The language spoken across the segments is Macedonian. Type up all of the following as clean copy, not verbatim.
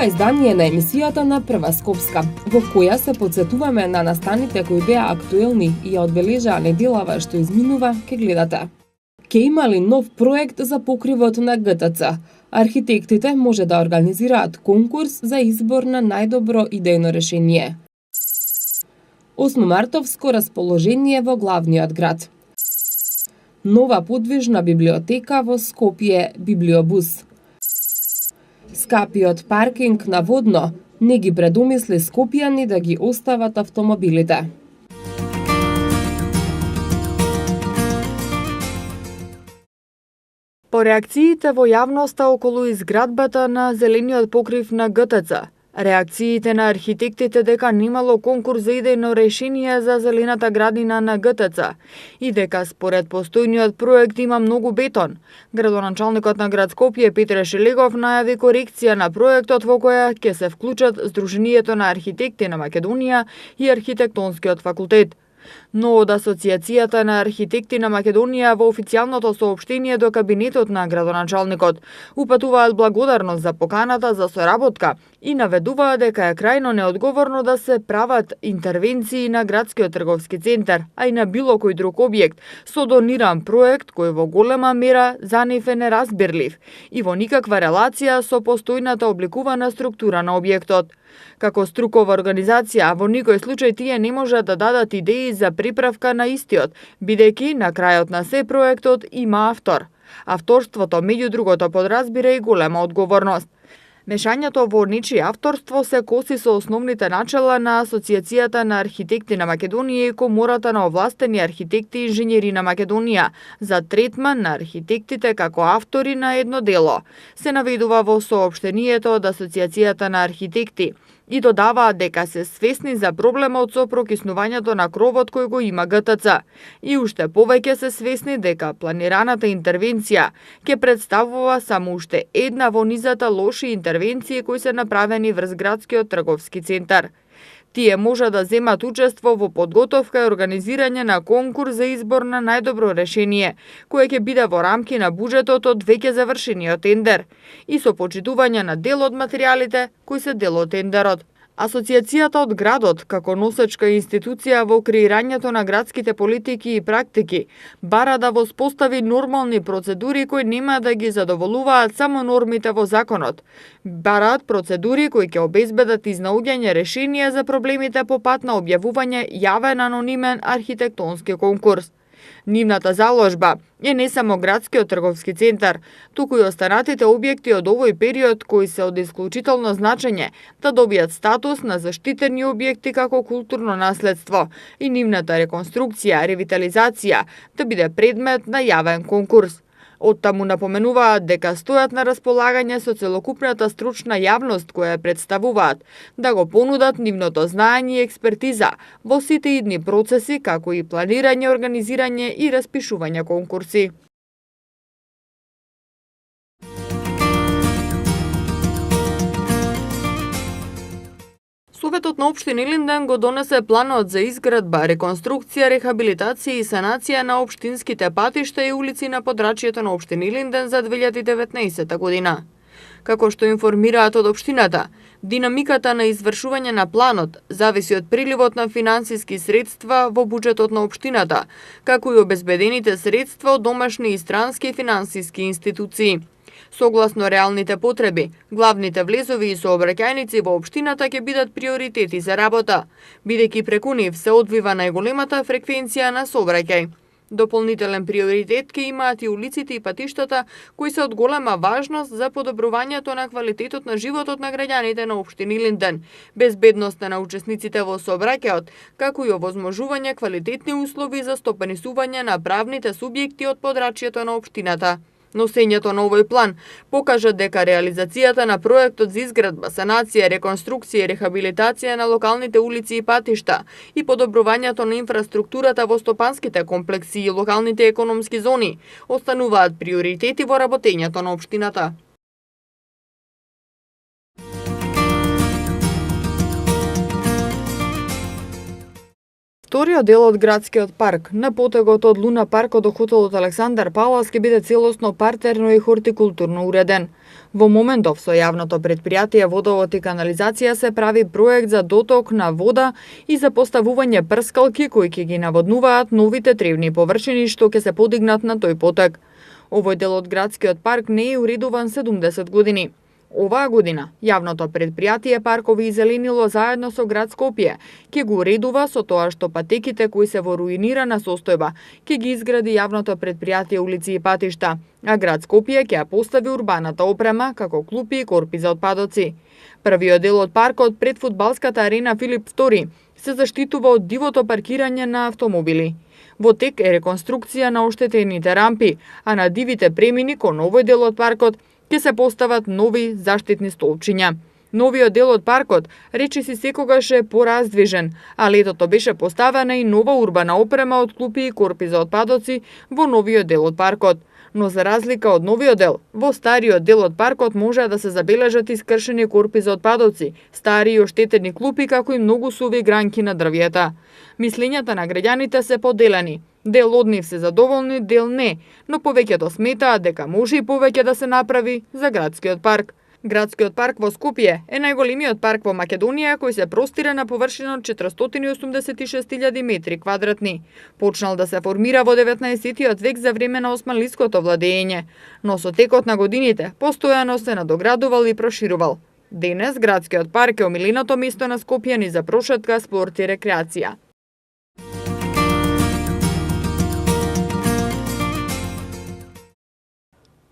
Ова издание на емисијата на Прва Скопска, во која се подсетуваме на настаните кои беа актуелни и ја одбележаа неделава што изминува, ке гледате. Ке имали нов проект за покривот на ГТЦ. Архитектите може да организираат конкурс за избор на најдобро идејно решение. 8 мартовско расположение во главниот град. Нова подвижна библиотека во Скопје, Библиобус. Скапиот паркинг на Водно не ги предумисли скопјани да ги остават автомобилите. По реакциите во јавноста околу изградбата на зелениот покрив на ГТЦ, реакциите на архитектите дека немало конкурс за идејно решение за зелената градина на ГТЦ и дека според постојниот проект има многу бетон, градоначалникот на град Скопје Петре Шелегов најави корекција на проектот во која ќе се вклучат Сдруженијето на архитекти на Македонија и Архитектонскиот факултет. Но од Асоцијацијата на архитекти на Македонија во официјалното соопштение до кабинетот на градоначалникот упатуваат благодарност за поканата за соработка и наведуваат дека е крајно неодговорно да се прават интервенции на градскиот трговски центар, а и на било кој друг објект со дониран проект кој во голема мера за нив е неразбирлив и во никаква релација со постојната обликувана структура на објектот. Како струкова организација, во никој случај тие не можат да дадат идеи за приправка на истиот, бидејќи на крајот на се проектот има автор. Авторството, меѓу другото, подразбира и голема одговорност. Мешањето во нечие авторство се коси со основните начела на Асоцијацијата на архитекти на Македонија и Комората на овластени архитекти и инженери на Македонија за третман на архитектите како автори на едно дело, се наведува во соопштението од Асоцијацијата на архитекти и додаваат дека се свесни за проблемот со прокиснувањето на кровот кој го има ГТЦ и уште повеќе се свесни дека планираната интервенција ќе представува само уште една во низата лоши интервенции кои се направени врз градскиот трговски центар. Тие може да земат учество во подготовка и организирање на конкурс за избор на најдобро решение, кое ќе биде во рамки на буџетот од веќе завршениот тендер и со почитување на дел од материјалите кои се дел од тендерот. Асоцијацијата од градот, како носечка институција во креирањето на градските политики и практики, бара да воспостави нормални процедури кои нема да ги задоволуваат само нормите во законот. Бараат процедури кои ќе обезбедат изнаоѓање решенија за проблемите по пат на објавување јавен анонимен архитектонски конкурс. Нивната заложба е не само градскиот трговски центар, туку и останатите објекти од овој период кои се од исклучително значење да добијат статус на заштитени објекти како културно наследство и нивната реконструкција, ревитализација да биде предмет на јавен конкурс. Оттаму напоменуваат дека стојат на располагање со целокупната стручна јавност која представуваат, да го понудат нивното знаење и експертиза во сите идни процеси, како и планирање, организирање и распишување конкурси. Советот на општина Илинден го донесе планот за изградба, реконструкција, рехабилитација и санација на општинските патишта и улици на подрачјето на општина Илинден за 2019 година. Како што информираат од општината, динамиката на извршување на планот зависи од приливот на финансиски средства во буџетот на општината, како и обезбедените средства од домашни и странски финансиски институции. Согласно реалните потреби, главните влезови и сообраќајници во општината ќе бидат приоритети за работа, бидејќи преку нив се одвива најголемата фреквенција на сообраќај. Дополнителен приоритет ќе имаат и улиците и патиштата кои се од голема важност за подобрувањето на квалитетот на животот на граѓаните на општина Илинден, безбедноста на учесниците во сообраќајот, како и овозможување квалитетни услови за стопанисување на правните субјекти од подрачјето на општината. Носењето на овој план покажа дека реализацијата на проектот за изградба, санација, реконструкција и рехабилитација на локалните улици и патишта и подобрувањето на инфраструктурата во стопанските комплекси и локалните економски зони остануваат приоритети во работењето на општината. Вториот дел од градскиот парк, на потегот од Луна паркот до хотелот Александар Палас ќе биде целосно партерно и хортикултурно уреден. Во моментов со јавното претпријатие Водовод и канализација се прави проект за доток на вода и за поставување прскалки кои ќе ги наводнуваат новите тревни површини што ќе се подигнат на тој потек. Овој дел од градскиот парк не е уредуван 70 години. Оваа година, јавното претпријатие Паркови и зеленило заедно со град Скопје ќе го уредува со тоа што патеките кои се во руинирана состојба ќе ги изгради јавното претпријатие улици и патишта, а град Скопје ќе ја постави урбаната опрема како клупи и корпи за отпадоци. Првиот дел од паркот пред фудбалската арена Филип II се заштитува од дивото паркирање на автомобили. Во тек е реконструкција на оштетените рампи, а на дивите премини кон овој дел од паркот ќе се постават нови заштитни столчиња. Новиот дел од паркот речиси секогаш е пораздвижен, а летото беше поставена и нова урбана опрема од клупи и корпи за отпадоци во новиот дел од паркот. Но за разлика од новиот дел, во стариот дел од паркот може да се забележат искршени корпи за отпадоци, стари и оштетени клупи како и многу суви гранки на дрвјета. Мислењата на граѓаните се поделени. Дел од нив се задоволни, дел не, но повеќето сметаат дека може и повеќе да се направи за градскиот парк. Градскиот парк во Скопје е најголемиот парк во Македонија кој се простира на површина од 486.000 метри квадратни. Почнал да се формира во 19. век за време на османлиското владење, но со текот на годините постојано се надоградувал и проширувал. Денес градскиот парк е омиленото место на скопјани за прошетка, спорт и рекреација.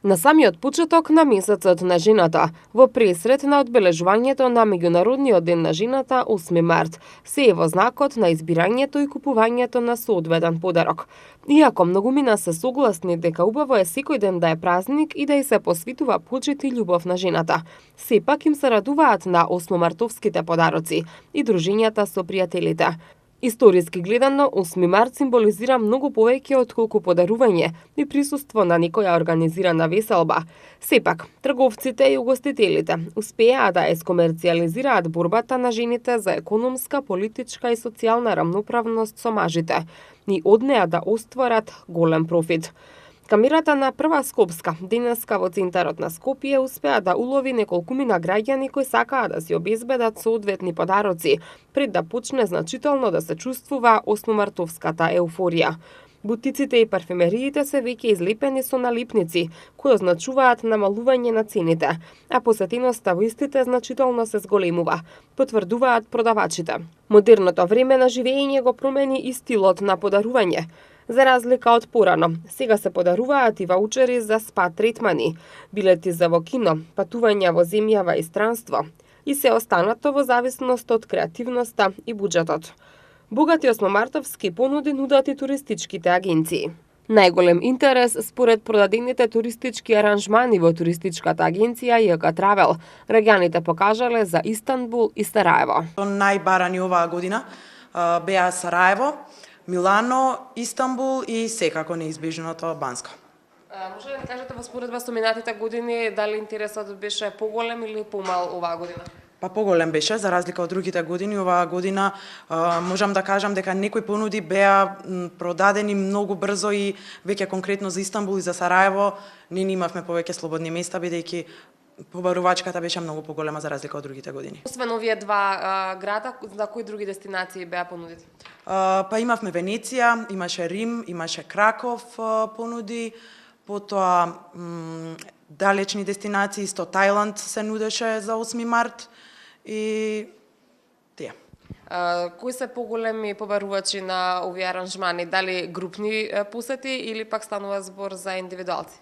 На самиот почеток на месецот на жената, во пресред на одбележувањето на Меѓународниот ден на жената 8 март, се е во знакот на избирањето и купувањето на соодветен подарок. Иако многумина се согласни дека убаво е секој ден да е празник и да ѝ се посветува почит и љубов на жената, сепак им се радуваат на 8-мартовските подароци и дружењата со пријателите. Историски гледано, 8 март символизира многу повеќе отколку подарување и присуство на некоја организирана веселба. Сепак, трговците и угостителите успеа да ескомерцијализираат борбата на жените за економска, политичка и социјална рамноправност со мажите и од неа да остварат голем профит. Камерата на Прва Скопска, денеска во центарот на Скопје, успеа да улови неколкумина граѓани кои сакаа да си обезбедат соодветни подароци, пред да почне значително да се чувствува 8-мартовската еуфорија. Бутиците и парфемериите се веќе излепени со налипници, кои означуваат намалување на цените, а посетеноста во истите значително се зголемува, потврдуваат продавачите. Модерното време на живење го промени и стилот на подарување. За разлика од порано, сега се подаруваат и ваучери за спа третмани, билети за во кино, патувања во земјава и странство и се останато во зависност од креативноста и буџетот. Богати 8-мартовски понуди нудат и туристичките агенции. Најголем интерес според продадените туристички аранжмани во туристичката агенција ЈК Травел, граѓаните покажале за Истанбул и Сараево. Најбарани оваа година беа Сараево, Милано, Истанбул и секако неизбежното Банска. Може да кажете во споредба со минатите години дали интересот беше поголем или помал оваа година? Па поголем беше, за разлика од другите години. Оваа година можам да кажам дека некои понуди беа продадени многу брзо и веќе конкретно за Истанбул и за Сараево не имавме повеќе слободни места, бидејќи побарувачката беше многу поголема за разлика од другите години. Освен овие два града, за кои други дестинации беа понудите? Па имавме Венеција, имаше Рим, имаше Краков понуди, потоа далечни дестинации, исто Тајланд се нудеше за 8 март и тие. Кои се поголеми побарувачи на овие аранжмани? Дали групни посети или пак станува збор за индивидуалци?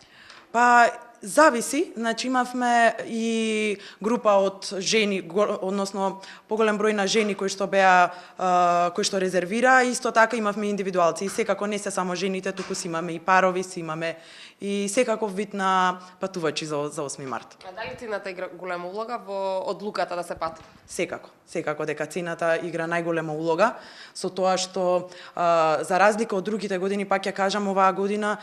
Па зависи, значи имавме и група од жени, односно поголем број на жени кои што беа кои што резервира, исто така имавме индивидуалци. И секако не се само жените, туку си имаме и парови, си имаме и секаков вид на патувачи за 8 март. А дали цената игра голема улога во одлуката да се пати? Секако дека цената игра најголема улога, со тоа што за разлика од другите години, пак ја кажам, оваа година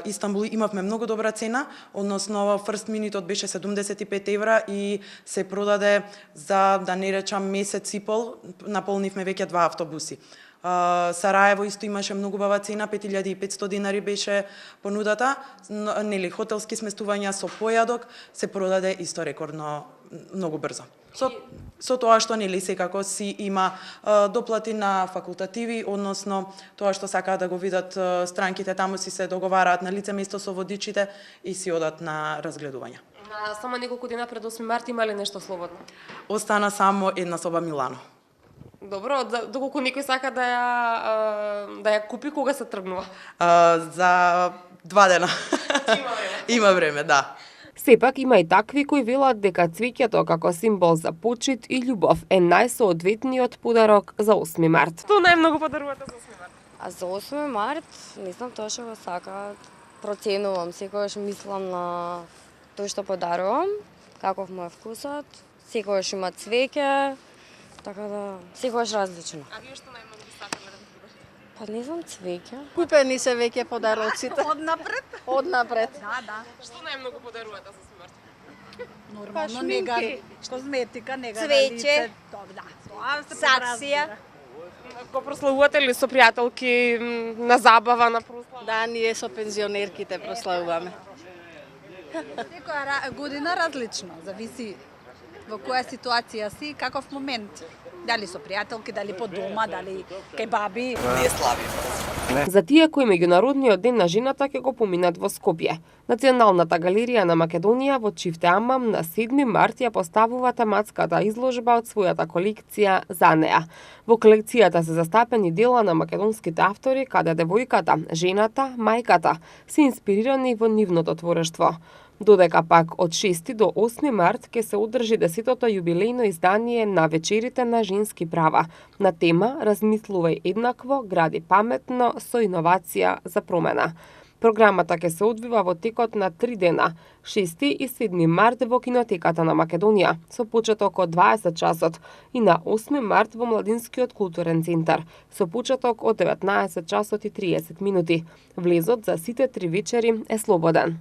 Истанбул имавме многу добра цена, односно first minute беше 75 евра и се продаде за, да не речам, месец и пол, наполнивме веќе 2 автобуси. Сараево исто имаше многу бава цена, 5500 денари беше понудата, нели хотелски сместувања со појадок се продаде исто рекордно многу брзо. Со тоа што нели секако си има доплати на факултативи, односно тоа што сакаат да го видат странките, таму си се договараат на лице место со водичите и си одат на разгледување. Само неколку дена пред 8 март има ли нешто слободно? Остана само една соба Милано. Добро, доколку некој сака да ја купи, кога се тргнува? За 2 дена. Има време. Има време, да. Сепак има и такви кои велат дека цвеќето како символ за почит и љубов е најсоодветниот подарок за 8 март. Што најмногу подарувате за 8 март? А за 8 март, не знам тоа што го сакаат. Проценувам, секогаш мислам на тој што подарувам, каков му е вкусот, секогаш има цвеќе, така да секогаш различно. А вие што најмногу би сакале да ви подарите? Па не знам, цвеќе. Купени се веќе подароците. Однапред. Да. Што најмногу подарувате за 8 март? Нормално, нега, козметика, нега Цвеќе. Да, тоа се Саксија. Го прославувате ли со пријателки на забава, на прослава? Да, ние со пензионерките прославуваме. Секоја година различно, зависи во која ситуација си, каков момент. Дали со пријателки, дали по дома, дали кај баби. За тие кои меѓународниот ден на жената ќе го поминат во Скопје. Националната галерија на Македонија во Чифте Амам на 7 март ја поставува тематската изложба од својата колекција за неа. Во колекцијата се застапени дела на македонските автори, каде девојката, жената, мајката се инспирирани во нивното творештво. Додека пак од 6 до 8 март ќе се одржи 10-то јубилејно издание на Вечерите на женски права на тема Размислувај еднакво, гради паметно со иновација за промена. Програмата ќе се одвива во текот на 3 дена, 6 и 7 март во Кинотеката на Македонија, со почеток од 20 часот, и на 8 март во Младинскиот културен центар, со почеток од 19 часот и 30 минути. Влезот за сите 3 вечери е слободен.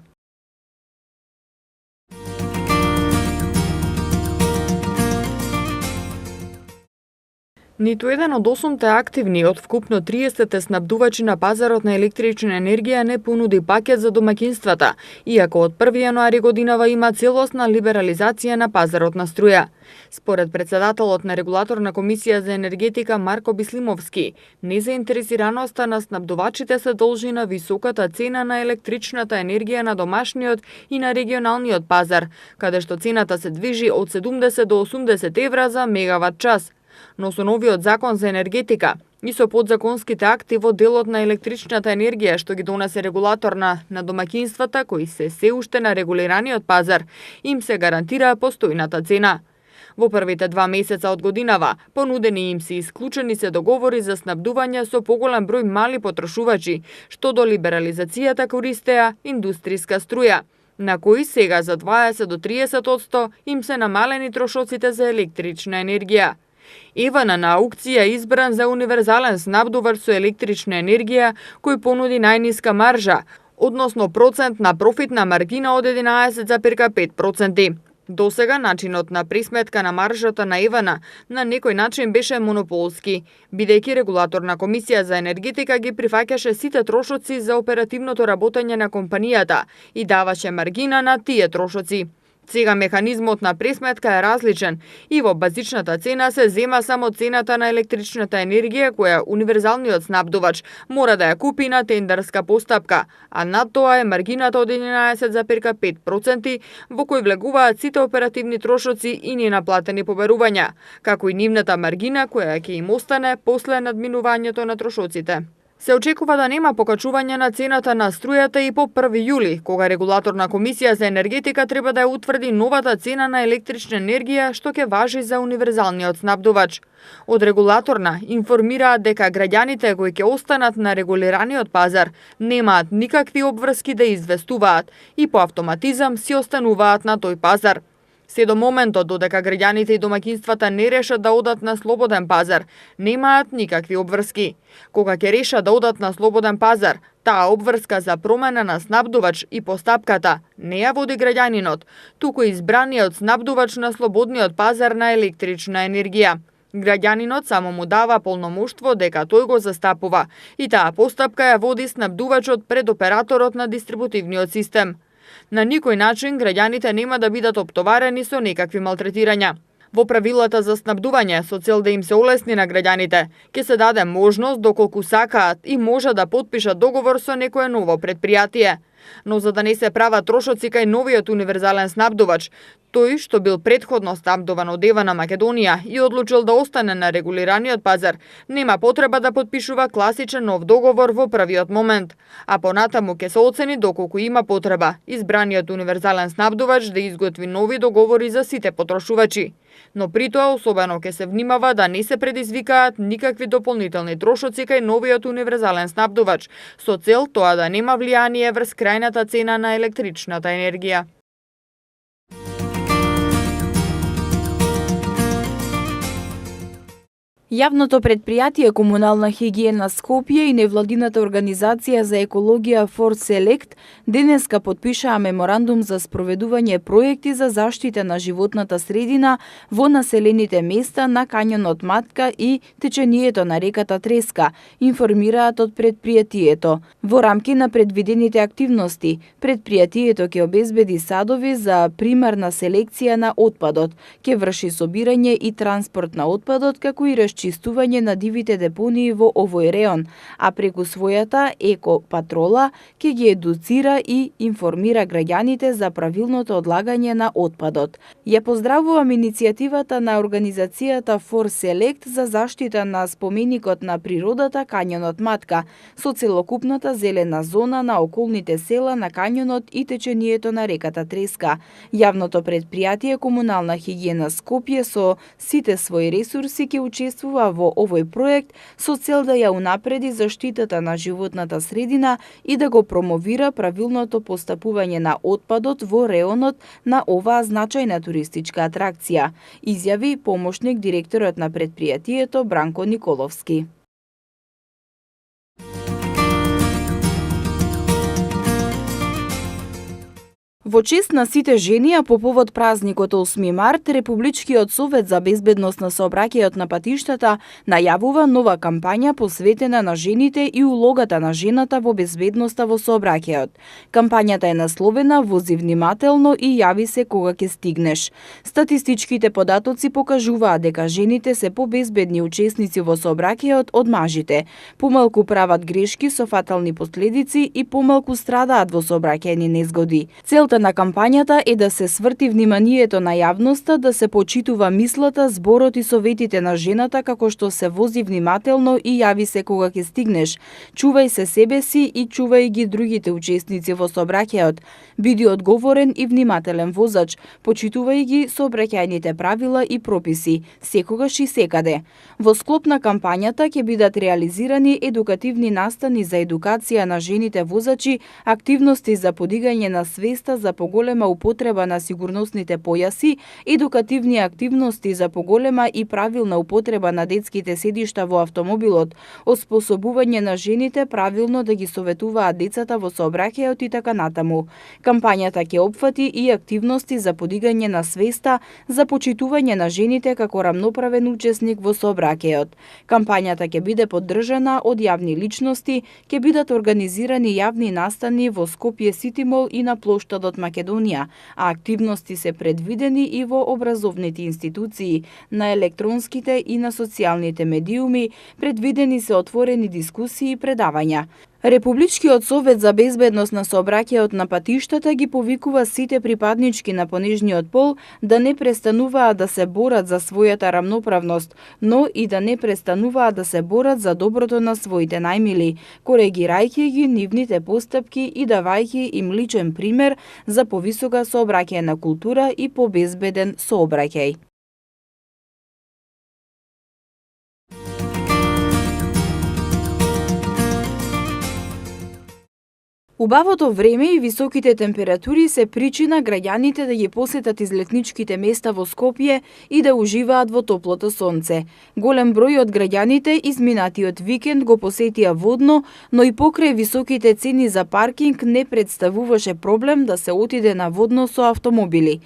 Ниту еден од 8 активни од вкупно 30 снабдувачи на пазарот на електрична енергија не понуди пакет за домаќинствата, иако од 1 јануари годинава има целосна либерализација на пазарот на струја. Според председателот на Регулаторна комисија за енергетика Марко Бислимовски, незаинтересираноста на снабдувачите се должи на високата цена на електричната енергија на домашниот и на регионалниот пазар, каде што цената се движи од 70 до 80 евра за мегават час. Но со новиот закон за енергетика и со подзаконските акти во делот на електричната енергија што ги донесе регулаторна на домаќинствата кои се уште на регулираниот пазар, им се гарантира постојната цена. Во првите 2 месеца од годинава, понудени им се исклучени се договори за снабдување со поголем број мали потрошувачи, што до либерализацијата користеа индустријска струја, на кои сега за 20 до 30% им се намалени трошоците за електрична енергија. Евана на аукција избран за универзален снабдувач со електрична енергија кој понуди најниска маржа, односно процент на профитна маргина од 11,5%. Досега начинот на присметка на маржата на Евана на некој начин беше монополски, бидејќи Регулаторна комисија за енергетика ги прифаќаше сите трошоци за оперативното работење на компанијата и даваше маргина на тие трошоци. Сега механизмот на пресметка е различен и во базичната цена се зема само цената на електричната енергија која универзалниот снабдувач мора да ја купи на тендерска постапка, а над тоа е маргината од 11,5% во кој влегуваат сите оперативни трошоци и ненаплатени побарувања, како и нивната маргина која ќе им остане после надминувањето на трошоците. Се очекува да нема покачување на цената на струјата и по 1 јули, кога Регулаторна комисија за енергетика треба да ја утврди новата цена на електрична енергија што ќе важи за универзалниот снабдувач. Од Регулаторна информираат дека граѓаните кои ќе останат на регулираниот пазар немаат никакви обврски да известуваат и по автоматизам си остануваат на тој пазар. Се до моментот додека граѓаните и домаќинствата не решат да одат на слободен пазар, немаат никакви обврски. Кога ќе решат да одат на слободен пазар, таа обврска за промена на снабдувач и постапката не ја води граѓанинот, туку избраниот снабдувач на слободниот пазар на електрична енергија. Граѓанинот само му дава полномоштво дека тој го застапува и таа постапка ја води снабдувачот пред операторот на дистрибутивниот систем. На никој начин граѓаните нема да бидат оптоварени со некакви малтретирања. Во правилата за снабдување, со цел да им се олесни на граѓаните, ќе се даде можност доколку сакаат и може да потпишат договор со некое ново предпријатие. Но за да не се прават трошоци кај новиот универзален снабдувач, тој што бил претходно снабдуван од Ева на Македонија и одлучил да остане на регулираниот пазар, нема потреба да потпишува класичен нов договор во првиот момент, а понатаму ќе се оцени доколку има потреба избраниот универзален снабдувач да изготви нови договори за сите потрошувачи. Но при тоа особено ќе се внимава да не се предизвикаат никакви дополнителни трошоци кај новиот универзален снабдувач, со цел тоа да нема влијание врз крајната цена на електричната енергија. Јавното предпријатие Комунална хигиена Скопје и невладината организација за екологија ForSelect денеска потпишаа меморандум за спроведување проекти за заштита на животната средина во населените места на кањонот Матка и течението на реката Треска, информираат од предпријатието. Во рамки на предвидените активности, предпријатието ќе обезбеди садови за примарна селекција на отпадот, ќе врши собирање и транспорт на отпадот, како и чистување на дивите депонии во овој реон, а преку својата еко-патрола ќе ги едуцира и информира граѓаните за правилното одлагање на отпадот. Ја поздравувам иницијативата на организацијата ForSelect за заштита на споменикот на природата кањонот Матка, со целокупната зелена зона на околните села на кањонот и течението на реката Треска. Јавното предпријатие Комунална хигиена Скопје со сите своји ресурси ќе учествува во овој проект со цел да ја унапреди заштитата на животната средина и да го промовира правилното постапување на отпадот во реонот на оваа значајна туристичка атракција, изјави помошник директорот на предпријатието Бранко Николовски. Во чест на сите жени, а по повод празникот 8 март, Републичкиот совет за безбедност на сообраќајот на патиштата најавува нова кампања посветена на жените и улогата на жената во безбедноста во сообраќајот. Кампањата е насловена "Вози внимателно и јави се кога ќе стигнеш". Статистичките податоци покажуваат дека жените се побезбедни учесници во сообраќајот од мажите, помалку прават грешки со фатални последици и помалку страдаат во сообраќајни незгоди. Целта на кампањата е да се сврти вниманието на јавноста, да се почитува мислата, зборот и советите на жената како што се вози внимателно и јави се кога ќе стигнеш. Чувај се себе си и чувај ги другите учесници во сообраќајот. Биди одговорен и внимателен возач, почитувај ги сообраќајните правила и прописи, секогаш и секаде. Во склоп на кампањата ќе бидат реализирани едукативни настани за едукација на жените возачи, активности за подигање на свеста за поголема употреба на сигурносните појаси, едукативни активности за поголема и правилна употреба на детските седишта во автомобилот, оспособување на жените правилно да ги советуваат децата во сообраќајот и така натаму. Кампањата ќе опфати и активности за подигање на свеста за почитување на жените како рамноправен учесник во сообраќајот. Кампањата ќе биде поддржана од јавни личности, ќе бидат организирани јавни настани во Скопје Сити Мол и на плоштадот Македонија, а активности се предвидени и во образовните институции, на електронските и на социјалните медиуми, предвидени се отворени дискусии и предавања. Републичкиот совет за безбедност на сообраќајот на патиштата ги повикува сите припаднички на понижниот пол да не престануваат да се борат за својата рамноправност, но и да не престануваат да се борат за доброто на своите најмили, коригирајќи ги нивните постапки и давајќи им личен пример за повисока сообраќајна култура и побезбеден сообраќај. Убавото време и високите температури се причина граѓаните да ги посетат излетничките места во Скопје и да уживаат во топлото сонце. Голем број од граѓаните изминатиот викенд го посетија водно, но и покрај високите цени за паркинг не представуваше проблем да се отиде на водно со автомобили.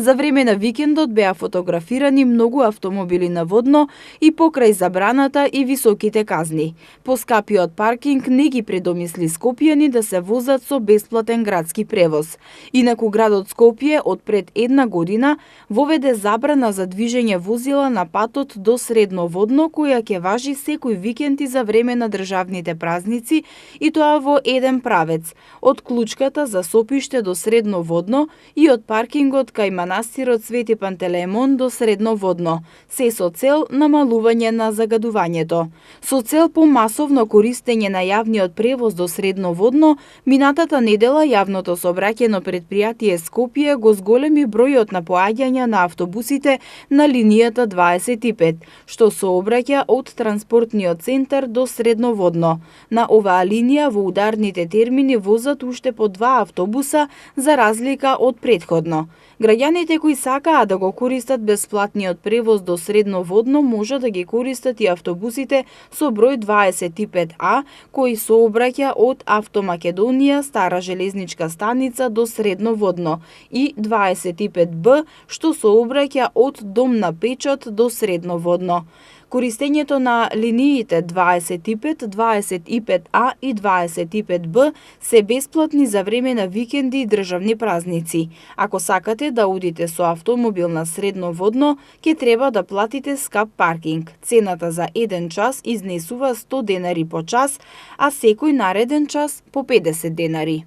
За време на викендот беа фотографирани многу автомобили на водно и покрај забраната и високите казни. Поскапиот паркинг не ги предомисли скопјани да се возат со бесплатен градски превоз. Инаку градот Скопје од пред една година воведе забрана за движење возила на патот до Средноводно, која ќе важи секој викенд и за време на државните празници, и тоа во еден правец, од Клучката за Сопиште до Средноводно и од паркингот кај манастирот Свети Пантелеимон до Средноводно, се со цел намалување на загадувањето. Со цел помасовно користење на јавниот превоз до Средноводно, минатата недела јавното сообраќајно предпријатие Скопје го зголеми бројот на поаѓања на автобусите на линијата 25, што сообраќа од транспортниот центар до Средноводно. На оваа линија во ударните термини возат уште по 2 автобуса за разлика од претходно. Граѓаните кои сакаат да го користат бесплатниот превоз до Средноводно може да ги користат и автобусите со број 25А, кои сообраќа од Автомакедонија Стара железничка станица до Средноводно, и 25Б, што сообраќа од Дом на Печат до Средноводно. Користењето на линиите 25, 25А и 25Б се бесплатни за време на викенди и државни празници. Ако сакате да одите со автомобил на Средноводно, ќе треба да платите скап паркинг. Цената за 1 час изнесува 100 денари по час, а секој нареден час по 50 денари.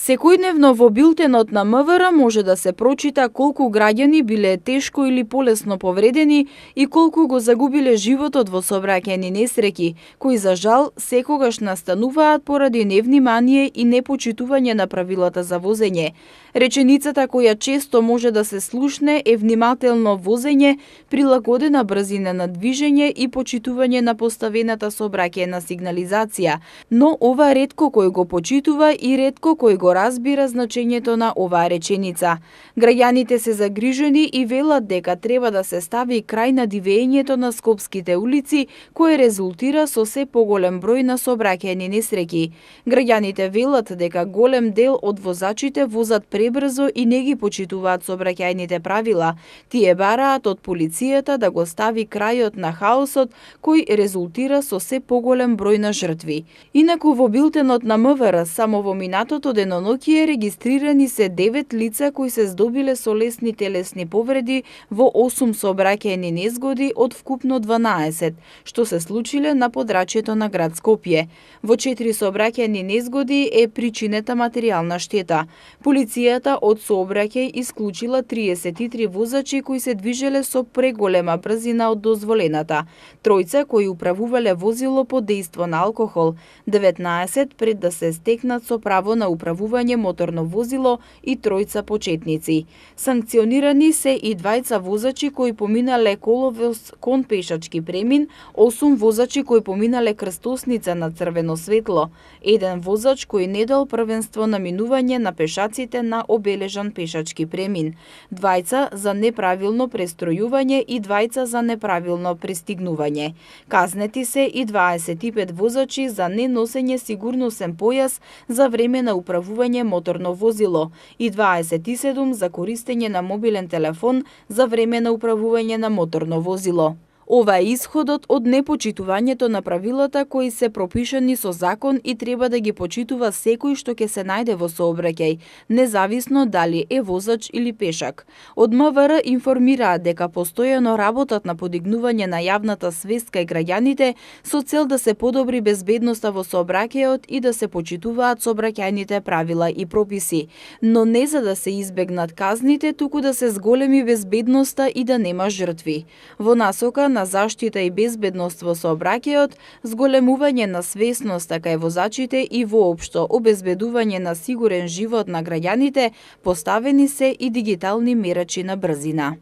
Секојдневно во билтенот на МВР може да се прочита колку граѓани биле тешко или полесно повредени и колку го загубиле животот во сообраќајни несреќи, кои за жал секогаш настануваат поради невнимание и непочитување на правилата за возење. Реченицата која често може да се слушне е внимателно возење, прилагодена брзина на движење и почитување на поставената сообраќајна сигнализација, но ова ретко кој го почитува и ретко кој го разбира значењето на оваа реченица. Граѓаните се загрижени и велат дека треба да се стави крај на дивењето на скопските улици, кое резултира со се поголем број на сообраќајни несреќи. Граѓаните велат дека голем дел од возачите возат пребрзо и не ги почитуваат сообраќајните правила. Тие бараат од полицијата да го стави крајот на хаосот кој резултира со се поголем број на жртви. Инаку во билтенот на МВР само во минатото деноноќие регистрирани се 9 лица кои се здобиле со лесни телесни повреди во 8 сообраќајни незгоди од вкупно 12, што се случиле на подрачјето на град Скопје. Во 4 сообраќајни незгоди е причинета материјална штета. Полицијата од сообраќај исклучила 33 возачи кои се движеле со преголема брзина од дозволената, тројца кои управувале возило под дејство на алкохол, 19 пред да се стекнат со право на управување моторно возило и тројца почетници. Санкционирани се и двајца возачи кои поминале коловоз кон пешачки премин, 8 возачи кои поминале крстосница на црвено светло, еден возач кој не дал првенство на минување на пешаците на обележан пешачки премин, двајца за неправилно престројување и двајца за неправилно пристигнување. Казнети се и 25 возачи за неносење сигурносен појас за време на управување моторно возило и 27 за користење на мобилен телефон за време на управување на моторно возило. Ова е исходот од непочитувањето на правилата кои се пропишани со закон и треба да ги почитува секој што ќе се најде во сообраќај, независно дали е возач или пешак. Од МВР информираат дека постојано работат на подигнување на јавната свест кај граѓаните со цел да се подобри безбедноста во сообраќајот и да се почитуваат сообраќајните правила и прописи, но не за да се избегнат казните, туку да се зголеми безбедноста и да нема жртви. Во насока на заштита и безбедност во сообраќајот, зголемување на свесноста кај возачите и воопшто обезбедување на сигурен живот на граѓаните, поставени се и дигитални мерачи на брзина.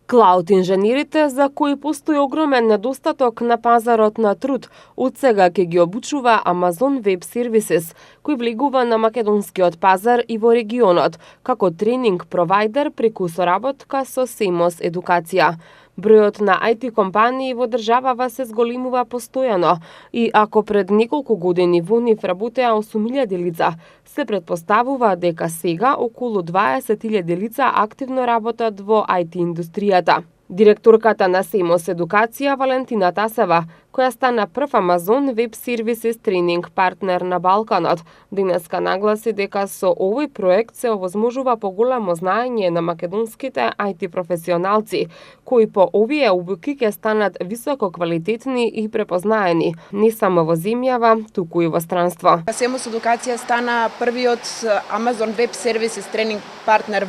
Клауд инженерите, за кои постои огромен недостаток на пазарот на труд, од сега ќе ги обучува Amazon Web Services, кој влегува на македонскиот пазар и во регионот, како тренинг провайдер преку соработка со Семос Едукација. Бројот на IT компании во државава се зголемува постојано и ако пред неколку години во нив работеа 8.000 лица, се претпоставува дека сега околу 20.000 лица активно работат во IT индустријата. Директорката на СЕМОС Едукација Валентина Тасева, која стана прв Амазон Web Services тренинг партнер на Балканот, денеска нагласи дека со овој проект се овозможува поголемо знаење на македонските IT професионалци, кои по овие обуки ќе станат високо квалитетни и препознаени, не само во земјава, туку и во странство. СЕМОС Едукација стана првиот Amazon Web Services тренинг партнер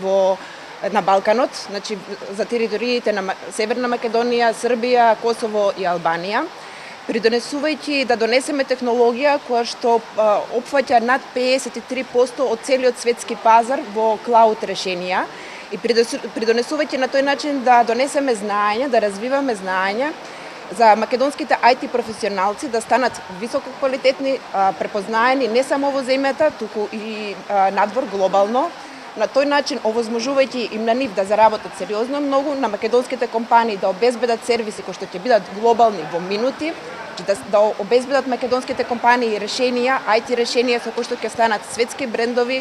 на Балканот, значи за териториите на Северна Македонија, Србија, Косово и Албанија, придонесувајќи да донесеме технологија која што опфаќа над 53% од целиот светски пазар во клауд решенија и придонесувајќи на тој начин да донесеме знаење, да развиваме знаење за македонските IT професионалци да станат високо квалитетни, препознаени не само во земјата, туку и надвор глобално. На тој начин, овозможувајќи им на нив да заработат сериозно многу, на македонските компании да обезбедат сервиси кои што ќе бидат глобални во минути, да обезбедат македонските компании решенија, IT решенија со кои што ќе станат светски брендови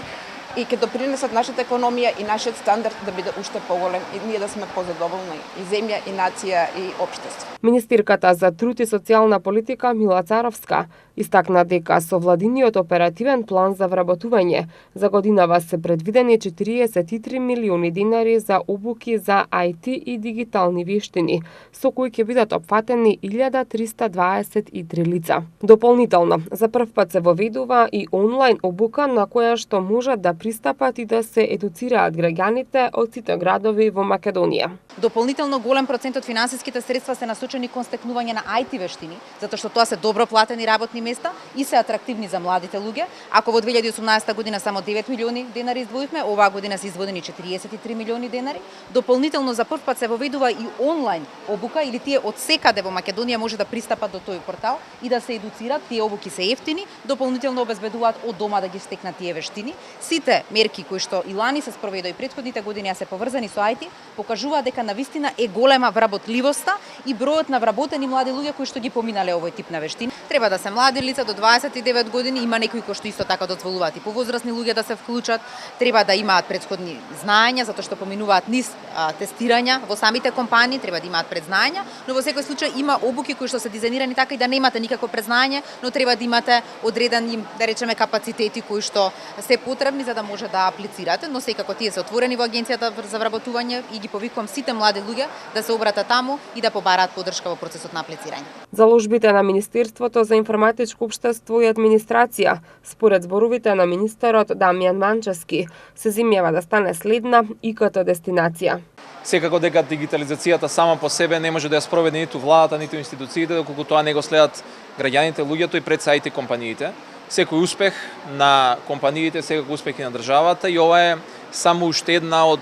и ќе допринесат нашата економија и нашиот стандард да биде уште поголем и ние да сме позадоволни и земја, и нација, и општество. Министерката за труд и социјална политика Мила Царовска истакна дека со владиниот оперативен план за вработување за годинава се предвидени 43 милиони денари за обуки за IT и дигитални вештини, со кои ќе бидат опфатени 1323 лица. Дополнително, за прв пат се воведува и онлайн обука на која што можат да пристапат и да се едуцираат граѓаните од сите градови во Македонија. Дополнително голем процент од финансиските средства се насочени кон стекнување на IT вештини, затоа што тоа се добро платени работни места и се атрактивни за младите луѓе. Ако во 2018 година само 9 милиони денари издвоивме, оваа година се изводени 43 милиони денари. Дополнително за прв пат се воведува и онлайн обука или тие од секаде во Македонија може да пристапат до тој портал и да се едуцират. Тие обуки се ефтини, дополнително обезбедуваат од дома да ги стекнат тие вештини. Сите мерки кои што и лани се спроведоа и претходните години а се поврзани со IT, покажуваат дека навистина е голема вработливоста и бројот на вработени млади луѓе кои што ги поминале овој тип на вештини. Треба да се млади лица до 29 години, има некои кои што исто така дозволуваат и повозрасни луѓе да се вклучат, треба да имаат претходни знаења затоа што поминуваат низ тестирања во самите компании, треба да имаат предзнаења, но во секој случај има обуки кои што се дизајнирани така и да немате никакво предзнаење, но треба да имате одредени, да речеме, капацитети кои што се потребни за да може да аплицирате, но секако тие се отворени во агенцијата за вработување и ги повикувам сите млади луѓе да се обратат таму и да побараат поддршка во процесот на аплицирање. Заложбите на Министерството за информатичко општество и администрација, според зборовите на министерот Дамјан Манчевски, се земјава да стане следна ИКТ дестинација. Секако дека дигитализацијата сама по себе не може да ја спроведе ниту владата, ниту институциите, доколку тоа не го следат граѓаните, луѓето и пред IT компаниите. Секој успех на компаниите, секој успех и на државата и ова е само уште една од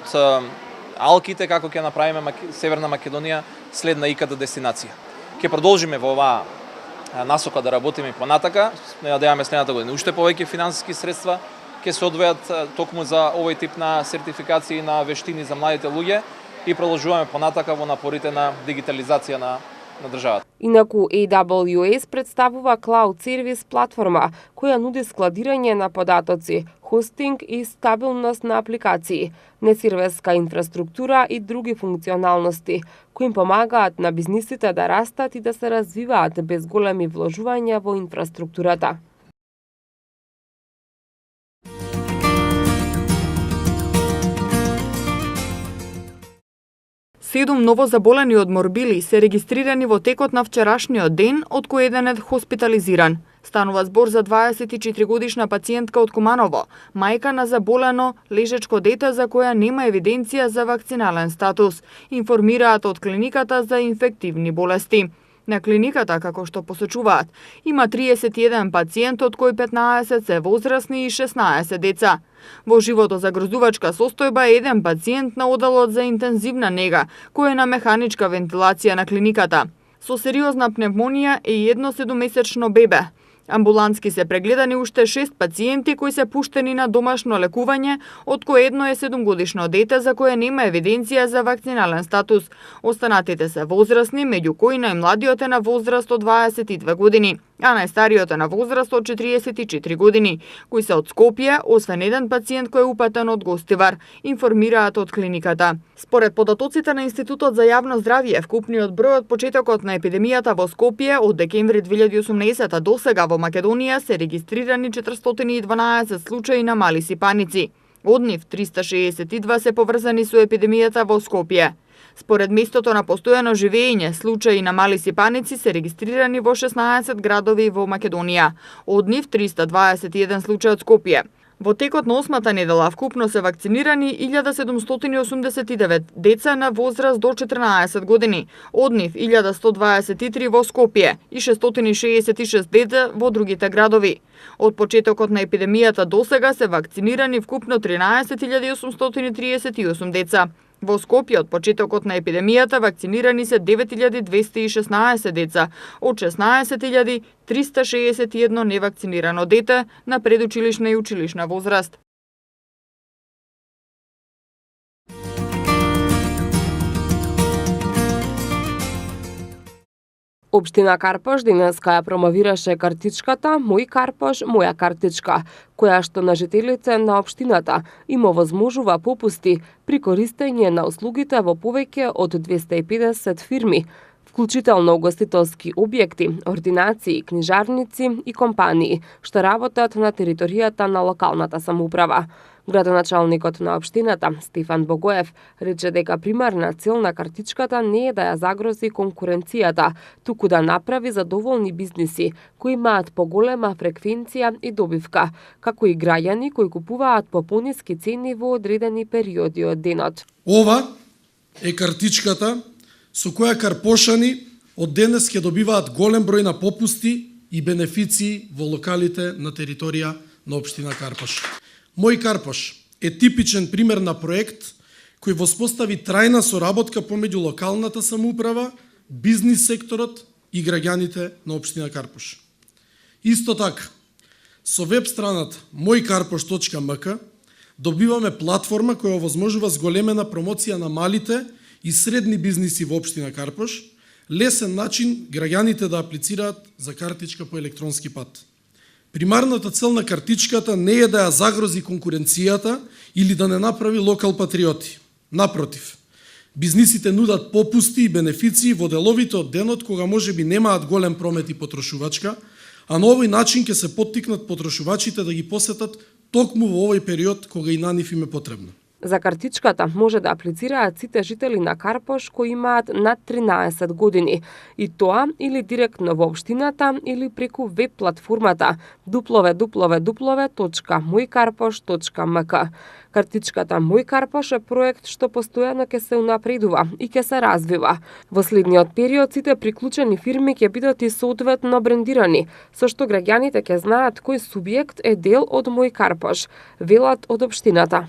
алките како ќе направиме Северна Македонија следна ИКТ дестинација. Ќе продолжиме во оваа насока да работиме и понатака. Не надеваме следната година уште повеќе финансиски средства ќе се одвојат токму за овој тип на сертификации на вештини за младите луѓе и продолжуваме понатака во напорите на дигитализација на државата. Инаку AWS представува Cloud Service платформа која нуди складирање на податоци, хостинг и стабилност на апликации, несерверска инфраструктура и други функционалности, кои им помагаат на бизнисите да растат и да се развиваат без големи вложувања во инфраструктурата. Седум новозаболени од морбили се регистрирани во текот на вчерашниот ден, од кој еден е хоспитализиран. Станува збор за 24-годишна пациентка од Куманово, мајка на заболено лежечко дете за која нема евиденција за вакцинален статус, информираат од клиниката за инфективни болести. На клиниката, како што посочуваат, има 31 пациент, од кои 15 се возрастни и 16 деца. Во животозагрозувачка состојба е еден пациент на оделот за интензивна нега, кој е на механичка вентилација на клиниката. Со сериозна пневмонија е едно 7-месечно бебе. Амбулантски се прегледани уште 6 пациенти кои се пуштени на домашно лекување, од кој едно е 7-годишно дете за кое нема евиденција за вакцинален статус. Останатите се возрастни, меѓу кои најмладиот е на возраст од 22 години, а најстариот е на возраст од 44 години, кои се од Скопје, освен еден пациент кој е упатен од Гостивар, информираат од клиниката. Според податоците на Институтот за јавно здравје, вкупниот број од почетокот на епидемијата во Скопје од декември 2018 до сега во Македонија се регистрирани 412 случаи на мали сипаници. Од нив 362 се поврзани со епидемијата во Скопје. Според местото на постојано живење, случаи на мали сипаници се регистрирани во 16 градови во Македонија. Од нив 321 случаи од Скопје. Во текот на 8-та недела вкупно се вакцинирани 1789 деца на возраст до 14 години, од нив 1123 во Скопје и 666 деца во другите градови. Од почетокот на епидемијата до сега се вакцинирани вкупно 13.838 деца. Во Скопје од почетокот на епидемијата вакцинирани се 9.216 деца, од 16.361 невакцинирано дете на предучилишна и училишна возраст. Општина Карпош денеска ја промовираше картичката Мој Карпош, моја картичка, која што на жителите на општината им овозможува попусти при користење на услугите во повеќе од 250 фирми, вклучително угостителски објекти, ординации, книжарници и компании, што работат на територијата на локалната самоуправа. Градоначалникот на општината, Стефан Богоев, рече дека примарна цел на картичката не е да ја загрози конкуренцијата, туку да направи задоволни бизниси кои имаат поголема фреквенција и добивка, како и граѓани кои купуваат по пониски цени во одредени периоди од денот. Ова е картичката со која карпошани од денес ќе добиваат голем број на попусти и бенефиции во локалите на територија на општина Карпош. Мој Карпош е типичен пример на проект кој воспостави трајна соработка помеѓу локалната самоуправа, бизнис секторот и граѓаните на општина Карпош. Исто така, со веб страната moјkarposh.mk добиваме платформа која овозможува зголемена промоција на малите и средни бизниси во општина Карпош, лесен начин граѓаните да аплицираат за картичка по електронски пат. Примарната цел на картичката не е да ја загрози конкуренцијата или да не направи локал патриоти. Напротив, бизнисите нудат попусти и бенефиции во деловите од денот кога можеби немаат голем промет и потрошувачка, а на овој начин ќе се поттикнат потрошувачите да ги посетат токму во овој период кога и на нив им е потребно. За картичката може да аплицираат сите жители на Карпош кои имаат над 13 години, и тоа или директно во општината или преку веб платформата www.moјkarposh.mk. Картичката Мој Карпош е проект што постојано ќе се унапредува и ќе се развива. Во следниот период сите приклучени фирми ќе бидат и соодветно брендирани, со што граѓаните ќе знаат кој субјект е дел од Мој Карпош, велат од општината.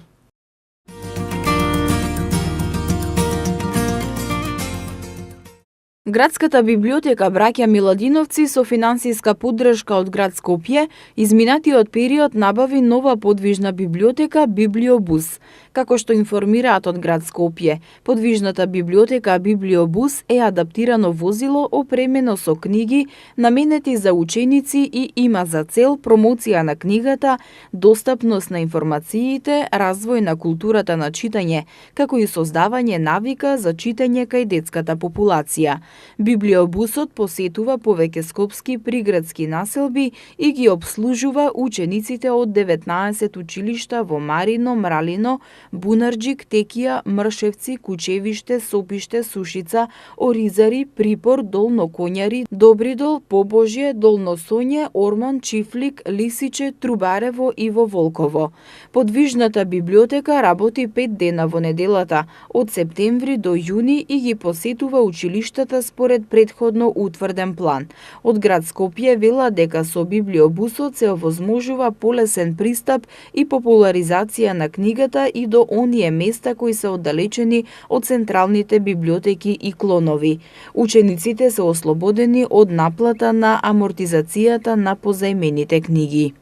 Градската библиотека Браќа Миладиновци со финансиска поддршка од град Скопје изминатиот период набави нова подвижна библиотека Библиобус. Како што информираат од град Скопје, подвижната библиотека Библиобус е адаптирано возило опремено со книги наменети за ученици и има за цел промоција на книгата, достапност на информациите, развој на културата на читање, како и создавање навика за читање кај детската популација. Библиобусот посетува повеќе скопски приградски населби и ги обслужува учениците од 19 училишта во Марино, Мралино, Бунарџик, Текија, Мршевци, Кучевиште, Сопиште, Сушица, Оризари, Припор, Долно Коњари, Добридол, Побожје, Долно Соње, Орман, Чифлик, Лисиче, Трубарево и во Волково. Подвижната библиотека работи 5 дена во неделата, од септември до јуни и ги посетува училиштата според предходно утврден план. Од град Скопје вела дека со библиобусот се овозможува полесен пристап и популаризација на книгата и до оние места кои се оддалечени од централните библиотеки и клонови. Учениците се ослободени од наплата на амортизацијата на позајмените книги.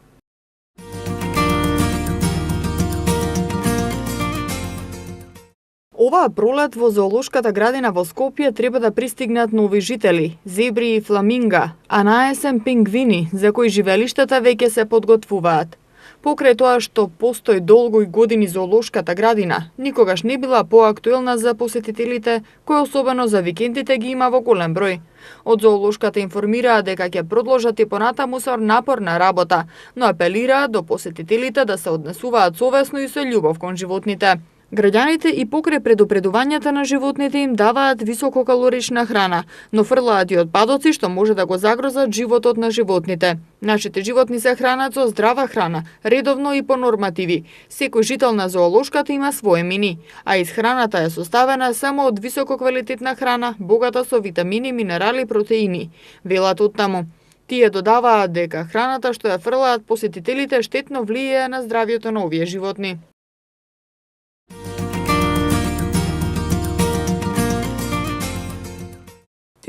Оваа пролет во зоолошката градина во Скопје треба да пристигнат нови жители, зебри и фламинга, а на есен пингвини, за кои живелиштата веќе се подготвуваат. Покрај тоа што постои долго и години зоолошката градина, никогаш не била поактуелна за посетителите, кои особено за викендите ги има во голем број. Од зоолошката информираат дека ќе продолжат и понатаму со напорна работа, но апелираат до посетителите да се однесуваат совесно и со љубов кон животните. Граѓаните и покрај предупредувањата на животните им даваат висококалорична храна, но фрлаат и отпадоци што може да го загрозат животот на животните. Нашите животни се хранат со здрава храна, редовно и по нормативи. Секој жител на зоолошката има свое мини, а исхраната е составена само од висококвалитетна храна, богата со витамини, минерали, протеини. Велат оттаму. Тие додаваат дека храната што ја фрлаат посетителите штетно влијае на здравјето на овие животни.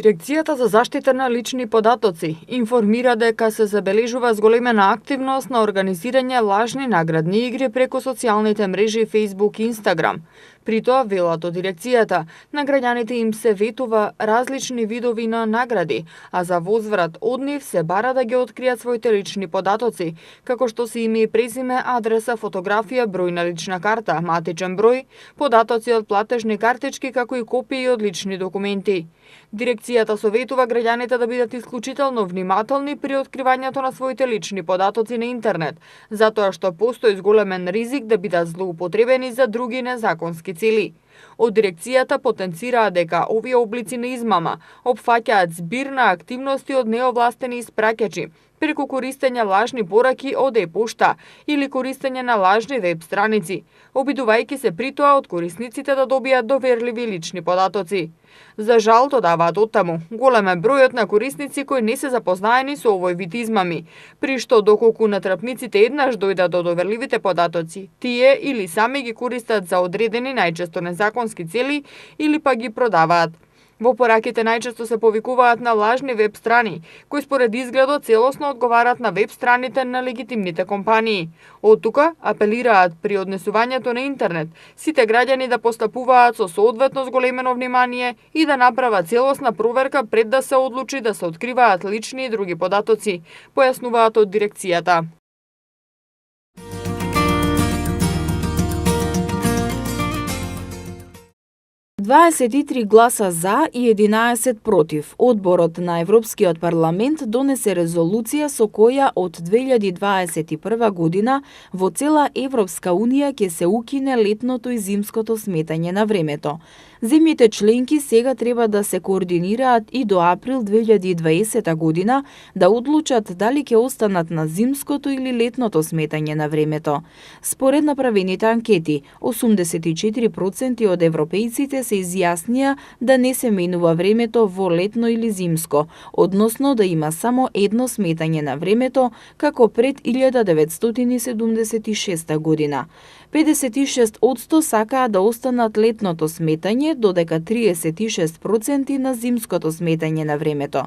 Дирекцијата за заштита на лични податоци информира дека се забележува зголемена активност на организирање лажни наградни игри преку социјалните мрежи Facebook и Instagram. При тоа, велат од дирекцијата, на граѓаните им се ветува различни видови на награди, а за возврат од нив се бара да ги откријат своите лични податоци, како што се име и презиме, адреса, фотографија, број на лична карта, матичен број, податоци од платежни картички, како и копии од лични документи. Дирекцијата советува граѓаните да бидат исклучително внимателни при откривањето на своите лични податоци на интернет, затоа што постои зголемен ризик да бидат злоупотребени за други незаконски цели. Од дирекцијата потенцираат дека овие облици на измама опфаќаат збир на активности од неовластени испраќачи, преку користење лажни пораки од e-пошта или користење на лажни веб страници, обидувајќи се при тоа од корисниците да добијат доверливи лични податоци. За жал, додаваат оттаму, голем е бројот на корисници кои не се запознаени со овој вид измами, при што доколку натрапниците еднаш дојдат до доверливите податоци, тие или сами ги користат за одредени најчесто незаконски цели или па ги продаваат. Во пораките најчесто се повикуваат на лажни веб страни, кои според изгледот целосно одговарат на веб страните на легитимните компании. Од тука апелираат при однесувањето на интернет сите граѓани да постапуваат со соодветно зголемено внимание и да направат целосна проверка пред да се одлучи да се откриваат лични и други податоци, појаснуваат од дирекцијата. ...23 гласа за и 11 против. Одборот на Европскиот парламент донесе резолуција со која од 2021 година во цела Европска Унија ќе се укине летното и зимското сметање на времето. Земјите членки сега треба да се координираат и до април 2020 година да одлучат дали ќе останат на зимското или летното сметање на времето. Според направените анкети, 84% од европејците се изјаснија да не се менува времето во летно или зимско, односно да има само едно сметање на времето, како пред 1976 година. 56% сакаат да останат летното сметање, додека 36% на зимското сметање на времето.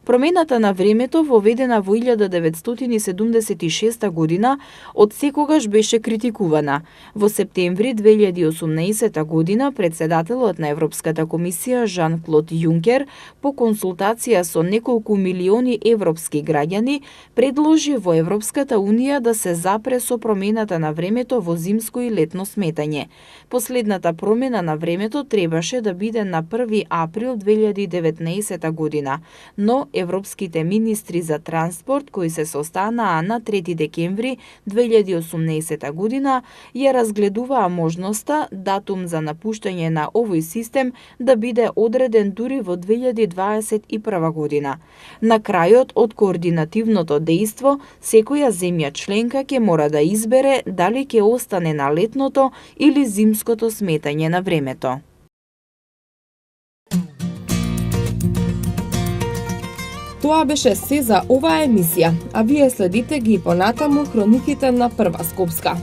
Промената на времето, воведена во 1976 година, од секогаш беше критикувана. Во септември 2018 година, председателот на Европската комисија Жан-Клод Јункер, по консултација со неколку милиони европски граѓани, предложи во Европската Унија да се запре со промената на времето во зимско и летно сметање. Последната промена на времето требаше да биде на 1 април 2019 година, но европските министри за транспорт кои се состанаа на 3 декември 2018 година ја разгледуваа можноста датум за напуштање на овој систем да биде одреден дури во 2021 година. На крајот од координативното дејство, секоја земја членка ќе мора да избере дали ќе остане на летното или зимското сметање на времето. Тоа беше се за оваа емисија, а вие следите ги понатаму хрониките на Прва Скопска.